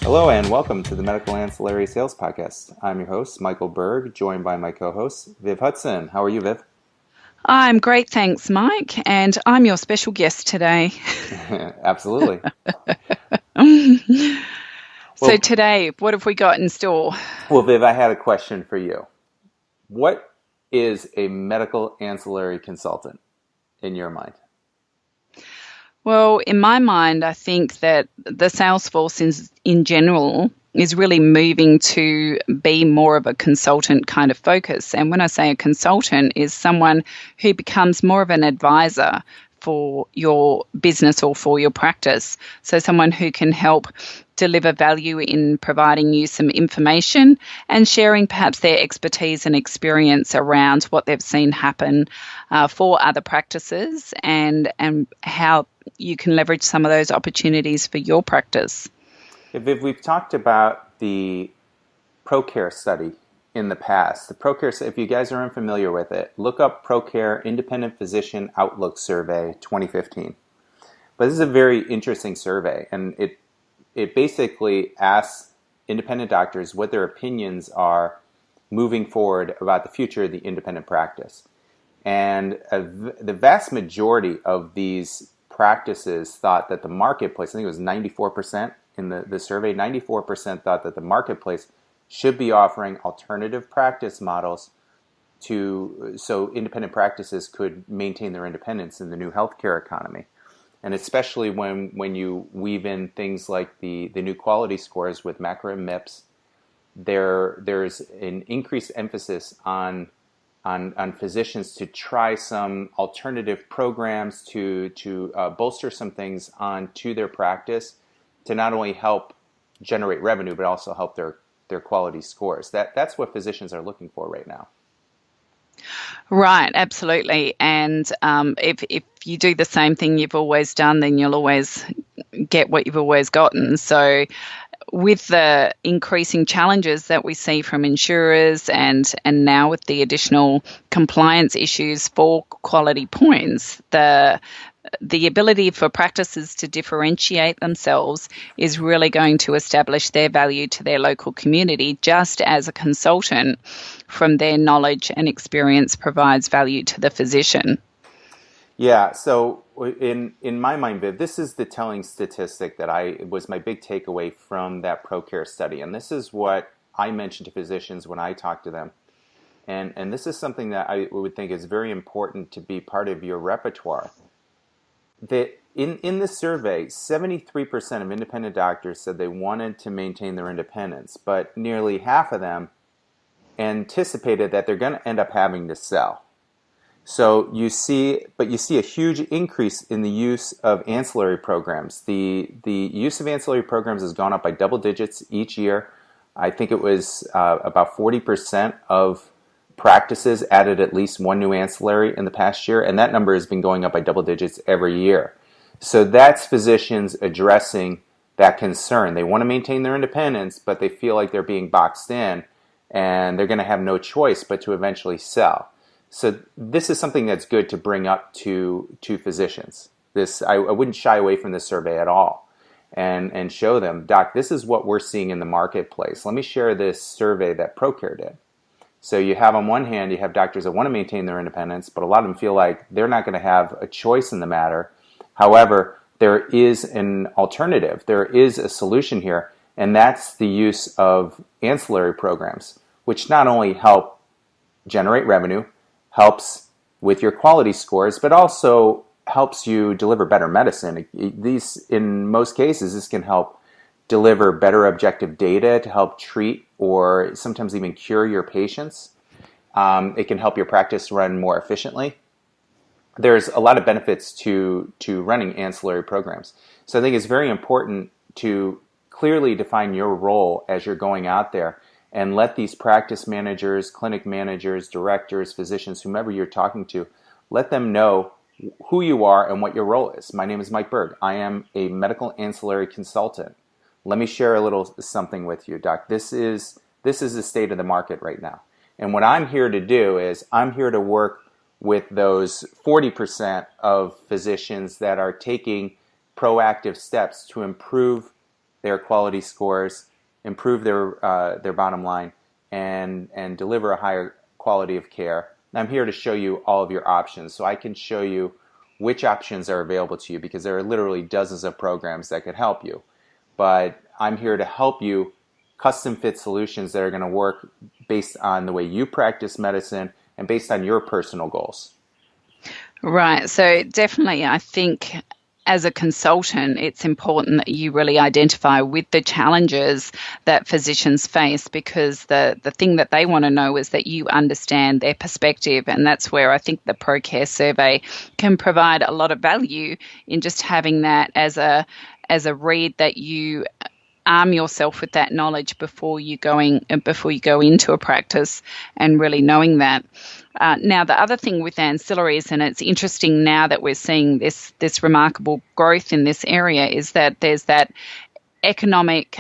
Hello and welcome to the Medical Ancillary Sales Podcast. I'm your host, Michael Berg, joined by my co-host, Viv Hudson. How are you, Viv? I'm great, thanks, Mike, and I'm your special guest today. Absolutely. So Well, today, what have we got in store? Viv, I had a question for you. What is a medical ancillary consultant in your mind? Well, in my mind, I think that the sales force in general is really moving to be more of a consultant kind of focus. And when I say a consultant, is someone who becomes more of an advisor for your business or for your practice. So someone who can help deliver value in providing you some information and sharing perhaps their expertise and experience around what they've seen happen for other practices and how you can leverage some of those opportunities for your practice. Viv, we've talked about the ProCare study in the past. The ProCare, if you guys are unfamiliar with it, look up ProCare Independent Physician Outlook Survey 2015. But this is a very interesting survey, and it basically asks independent doctors what their opinions are moving forward about the future of the independent practice. And the vast majority of these practices thought that the marketplace, I think it was 94% in the survey, 94% thought that the marketplace should be offering alternative practice models so independent practices could maintain their independence in the new healthcare economy. And especially when you weave in things like the new quality scores with MACRA and MIPS, there's an increased emphasis on physicians to try some alternative programs to bolster some things onto their practice to not only help generate revenue but also help their quality scores. That's what physicians are looking for right now. Right, absolutely. And if you do the same thing you've always done, then you'll always get what you've always gotten. So with the increasing challenges that we see from insurers and now with the additional compliance issues for quality points, the ability for practices to differentiate themselves is really going to establish their value to their local community, just as a consultant from their knowledge and experience provides value to the physician. Yeah, so in my mind, Viv, this is the telling statistic that was my big takeaway from that ProCare study. And this is what I mention to physicians when I talk to them. And this is something that I would think is very important to be part of your repertoire. In this survey, 73% of independent doctors said they wanted to maintain their independence, but nearly half of them anticipated that they're going to end up having to sell. So you see a huge increase in the use of ancillary programs. The use of ancillary programs has gone up by double digits each year. I think it was about 40% of practices added at least one new ancillary in the past year, and that number has been going up by double digits every year. So that's physicians addressing that concern. They want to maintain their independence, but they feel like they're being boxed in, and they're going to have no choice but to eventually sell. So this is something that's good to bring up to physicians. I wouldn't shy away from this survey at all, and show them, Doc, this is what we're seeing in the marketplace. Let me share this survey that ProCare did. So you have, on one hand, you have doctors that want to maintain their independence, but a lot of them feel like they're not going to have a choice in the matter. However, there is an alternative. There is a solution here, and that's the use of ancillary programs, which not only help generate revenue, helps with your quality scores, but also helps you deliver better medicine. In most cases, this can help deliver better objective data to help treat or sometimes even cure your patients. It can help your practice run more efficiently. There's a lot of benefits to running ancillary programs. So I think it's very important to clearly define your role as you're going out there and let these practice managers, clinic managers, directors, physicians, whomever you're talking to, let them know who you are and what your role is. My name is Mike Berg. I am a medical ancillary consultant. Let me share a little something with you, Doc. This is the state of the market right now. And what I'm here to do is I'm here to work with those 40% of physicians that are taking proactive steps to improve their quality scores, improve their bottom line, and deliver a higher quality of care. And I'm here to show you all of your options, so I can show you which options are available to you, because there are literally dozens of programs that could help you. But I'm here to help you custom fit solutions that are going to work based on the way you practice medicine and based on your personal goals. Right. So definitely, I think as a consultant, it's important that you really identify with the challenges that physicians face, because the thing that they want to know is that you understand their perspective. And that's where I think the ProCare survey can provide a lot of value in just having that as a read that you arm yourself with that knowledge before you go into a practice, and really knowing that. Now, the other thing with ancillaries, and it's interesting now that we're seeing this remarkable growth in this area, is that there's that economic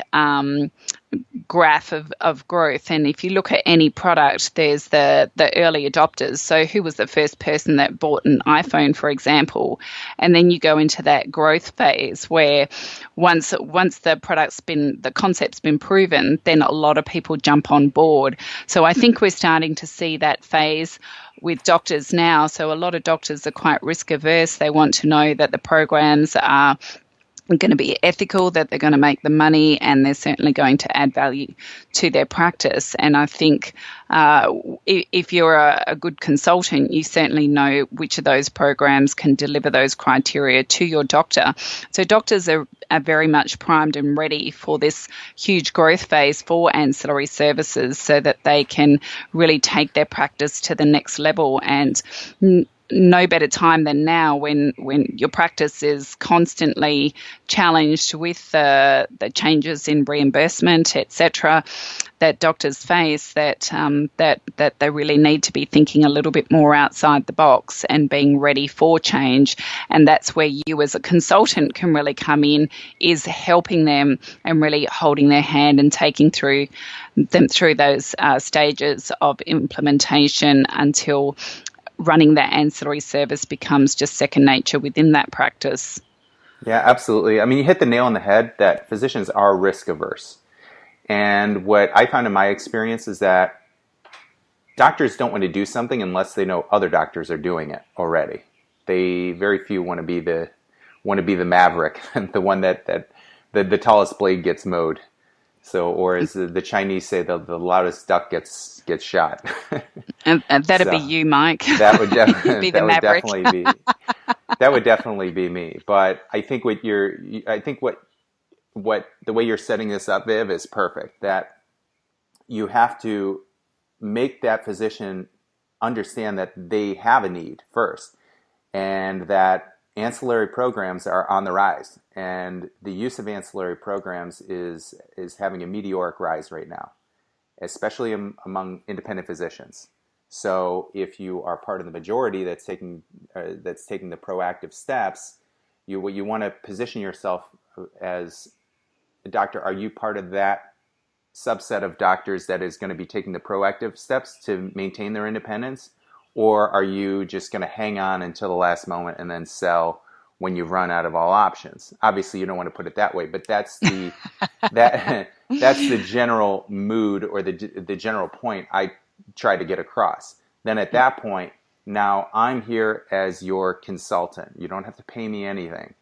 graph of growth. And if you look at any product, there's the early adopters. So who was the first person that bought an iPhone, for example? And then you go into that growth phase where once the concept's been proven, then a lot of people jump on board. So I think we're starting to see that phase with doctors now. So a lot of doctors are quite risk averse. They want to know that the programs are going to be ethical, that they're going to make the money, and they're certainly going to add value to their practice. And I think if you're a good consultant, you certainly know which of those programs can deliver those criteria to your doctor. So doctors are very much primed and ready for this huge growth phase for ancillary services, so that they can really take their practice to the next level. And no better time than now, when your practice is constantly challenged with the changes in reimbursement, etc., that doctors face, that they really need to be thinking a little bit more outside the box and being ready for change. And that's where you as a consultant can really come in, is helping them and really holding their hand and taking them through those stages of implementation until running that ancillary service becomes just second nature within that practice. Yeah, absolutely. I mean, you hit the nail on the head that physicians are risk averse. And what I found in my experience is that doctors don't want to do something unless they know other doctors are doing it already. Very few want to be the maverick, the one that the tallest blade gets mowed. So, or as the Chinese say, the loudest duck gets shot. And that'd be you, Mike. That would be the maverick. That would definitely be me. But I think what the way you're setting this up, Viv, is perfect. That you have to make that physician understand that they have a need first, and that ancillary programs are on the rise, and the use of ancillary programs is having a meteoric rise right now, especially among independent physicians. So if you are part of the majority that's taking the proactive steps, you want to position yourself as a doctor. Are you part of that subset of doctors that is going to be taking the proactive steps to maintain their independence? Or are you just going to hang on until the last moment and then sell when you've run out of all options? Obviously, you don't want to put it that way, but that's the that's the general mood, or the general point I try to get across. Then at that point, now I'm here as your consultant. You don't have to pay me anything,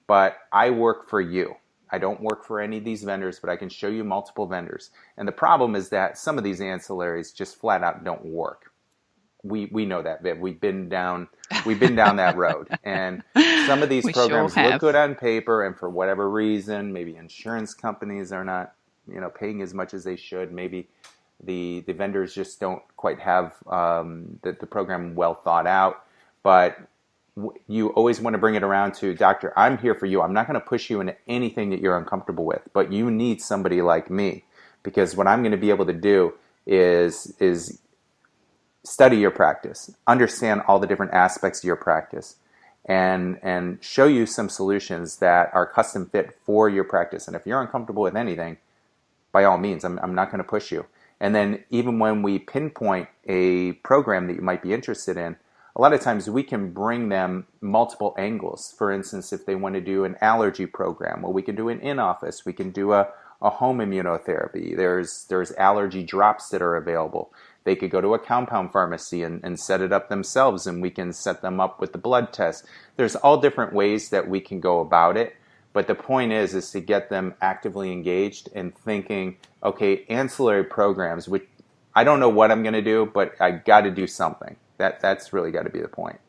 but I work for you. I don't work for any of these vendors, but I can show you multiple vendors. And the problem is that some of these ancillaries just flat out don't work. We know that, Viv. We've been down that road, and some of these programs look good on paper, and for whatever reason, maybe insurance companies are not, paying as much as they should. Maybe the vendors just don't quite have the program well thought out. But you always want to bring it around to, doctor, I'm here for you. I'm not going to push you into anything that you're uncomfortable with, but you need somebody like me, because what I'm going to be able to do is study your practice, understand all the different aspects of your practice, and show you some solutions that are custom fit for your practice. And if you're uncomfortable with anything, by all means, I'm not going to push you. And then even when we pinpoint a program that you might be interested in, a lot of times we can bring them multiple angles. For instance, if they want to do an allergy program, well, we can do an in-office. We can do a home immunotherapy. There's allergy drops that are available. They could go to a compound pharmacy and set it up themselves, and we can set them up with the blood test. There's all different ways that we can go about it. But the point is to get them actively engaged and thinking, okay, ancillary programs, which I don't know what I'm going to do, but I got to do something. That's really got to be the point.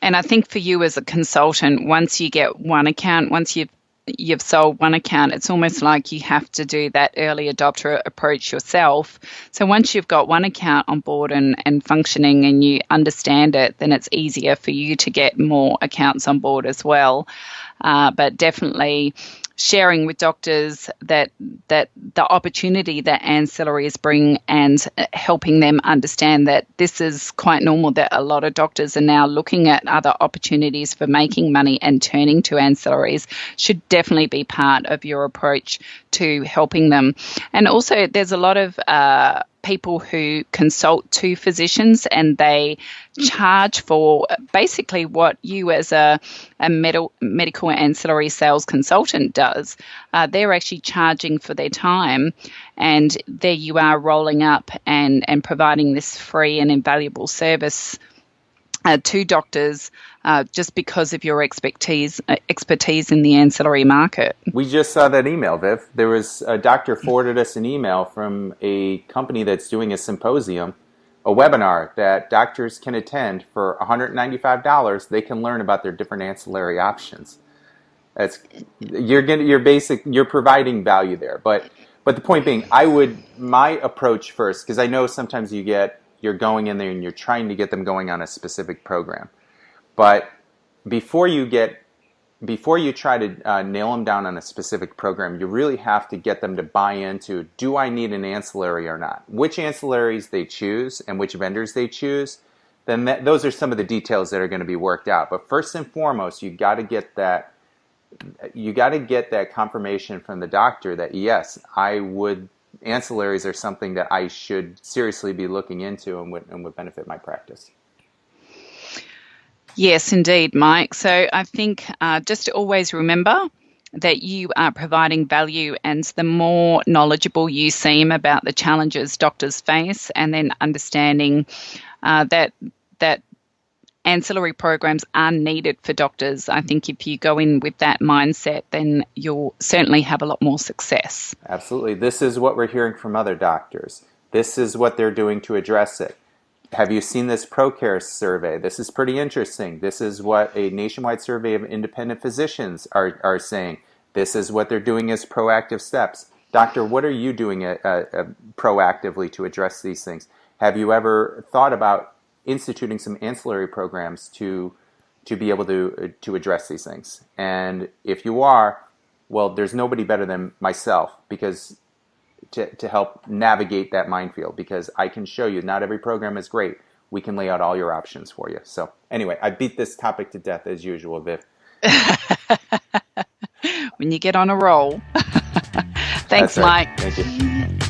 And I think for you as a consultant, once you get one account, once you've sold one account, it's almost like you have to do that early adopter approach yourself. So once you've got one account on board and functioning and you understand it, then it's easier for you to get more accounts on board as well. But definitely sharing with doctors that the opportunity that ancillaries bring and helping them understand that this is quite normal, that a lot of doctors are now looking at other opportunities for making money and turning to ancillaries should definitely be part of your approach to helping them. And also there's a lot of people who consult to physicians and they charge for basically what you as a medical ancillary sales consultant does. They're actually charging for their time, and there you are rolling up and providing this free and invaluable service to doctors just because of your expertise in the ancillary market. We just saw that email, Viv. There was a doctor forwarded us an email from a company that's doing a symposium, a webinar that doctors can attend for $195. They can learn about their different ancillary options. You're providing value there. But the point being, my approach first, because I know sometimes you're going in there and you're trying to get them going on a specific program. But before you try to nail them down on a specific program, you really have to get them to buy into, do I need an ancillary or not? Which ancillaries they choose and which vendors they choose, then those are some of the details that are going to be worked out. But first and foremost, you got to get that confirmation from the doctor that, yes, ancillaries are something that I should seriously be looking into and would benefit my practice. Yes, indeed, Mike. So I think just to always remember that you are providing value, and the more knowledgeable you seem about the challenges doctors face, and then understanding that ancillary programs are needed for doctors. I think if you go in with that mindset, then you'll certainly have a lot more success. Absolutely. This is what we're hearing from other doctors. This is what they're doing to address it. Have you seen this ProCare survey? This is pretty interesting. This is what a nationwide survey of independent physicians are saying. This is what they're doing as proactive steps. Doctor, what are you doing proactively to address these things? Have you ever thought about instituting some ancillary programs to be able to address these things? And if you are, well, there's nobody better than myself because to help navigate that minefield, because I can show you not every program is great. We can lay out all your options for you. So anyway, I beat this topic to death as usual, Viv. When you get on a roll. Thanks, That's right. Mike. Thank you.